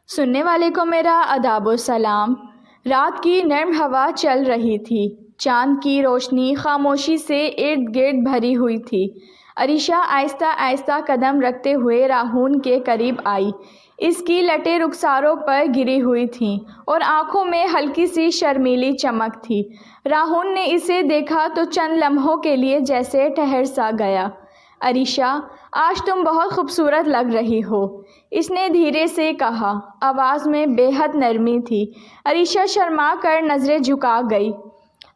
سننے والے کو میرا آداب و سلام۔ رات کی نرم ہوا چل رہی تھی، چاند کی روشنی خاموشی سے ارد گرد بھری ہوئی تھی۔ عریشہ آہستہ آہستہ قدم رکھتے ہوئے راہون کے قریب آئی۔ اس کی لٹیں رخساروں پر گری ہوئی تھیں اور آنکھوں میں ہلکی سی شرمیلی چمک تھی۔ راہون نے اسے دیکھا تو چند لمحوں کے لیے جیسے ٹھہر سا گیا۔ عریشہ، آج تم بہت خوبصورت لگ رہی ہو، اس نے دھیرے سے کہا، آواز میں بے حد نرمی تھی۔ عریشہ شرما کر نظریں جھکا گئی۔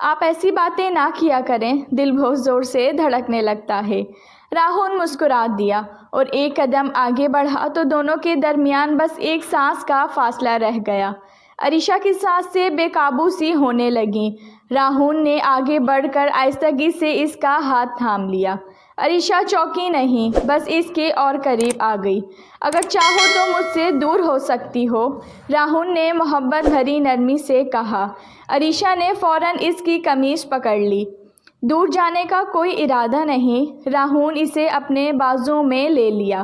آپ ایسی باتیں نہ کیا کریں، دل بہت زور سے دھڑکنے لگتا ہے۔ راہون مسکرا دیا اور ایک قدم آگے بڑھا تو دونوں کے درمیان بس ایک سانس کا فاصلہ رہ گیا۔ عریشہ کی سانسیں بے قابو سی ہونے لگیں۔ راہون نے آگے بڑھ کر آہستگی سے اس کا ہاتھ تھام لیا۔ عریشہ چونکی نہیں، بس اس کے اور قریب آ گئی۔ اگر چاہو تو مجھ سے دور ہو سکتی ہو، راہون نے محبت بھری نرمی سے کہا۔ عریشہ نے فوراً اس کی قمیض پکڑ لی۔ دور جانے کا کوئی ارادہ نہیں، راہون اسے اپنے بازوؤں میں لے لیا۔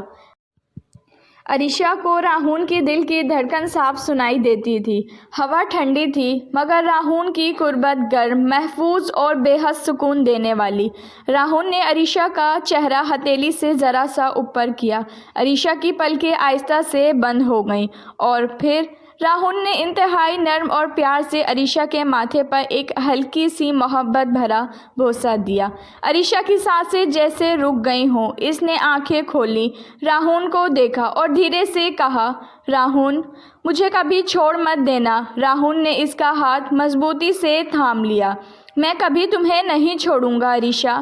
عریشہ کو راہون کی دل کی دھڑکن صاف سنائی دیتی تھی۔ ہوا ٹھنڈی تھی مگر راہون کی قربت گرم، محفوظ اور بے حد سکون دینے والی۔ راہون نے عریشہ کا چہرہ ہتھیلی سے ذرا سا اوپر کیا۔ عریشہ کی پلکیں آہستہ سے بند ہو گئیں اور پھر راہون نے انتہائی نرم اور پیار سے عریشہ کے ماتھے پر ایک ہلکی سی محبت بھرا بوسہ دیا۔ عریشہ کی سانسیں جیسے رک گئی ہوں۔ اس نے آنکھیں کھولیں، راہون کو دیکھا اور دھیرے سے کہا، راہون، مجھے کبھی چھوڑ مت دینا۔ راہون نے اس کا ہاتھ مضبوطی سے تھام لیا۔ میں کبھی تمہیں نہیں چھوڑوں گا عریشہ،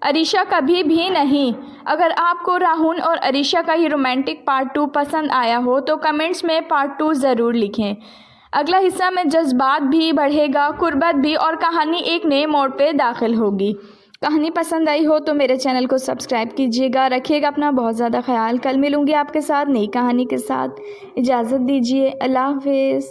عریشہ کبھی بھی نہیں۔ اگر آپ کو راہون اور عریشہ کا یہ رومانٹک پارٹ 2 پسند آیا ہو تو کمنٹس میں پارٹ 2 ضرور لکھیں۔ اگلا حصہ میں جذبات بھی بڑھے گا، قربت بھی، اور کہانی ایک نئے موڑ پہ داخل ہوگی۔ کہانی پسند آئی ہو تو میرے چینل کو سبسکرائب کیجیے گا۔ رکھیے گا اپنا بہت زیادہ خیال۔ کل ملوں گی آپ کے ساتھ نئی کہانی کے ساتھ۔ اجازت دیجیے، اللہ حافظ۔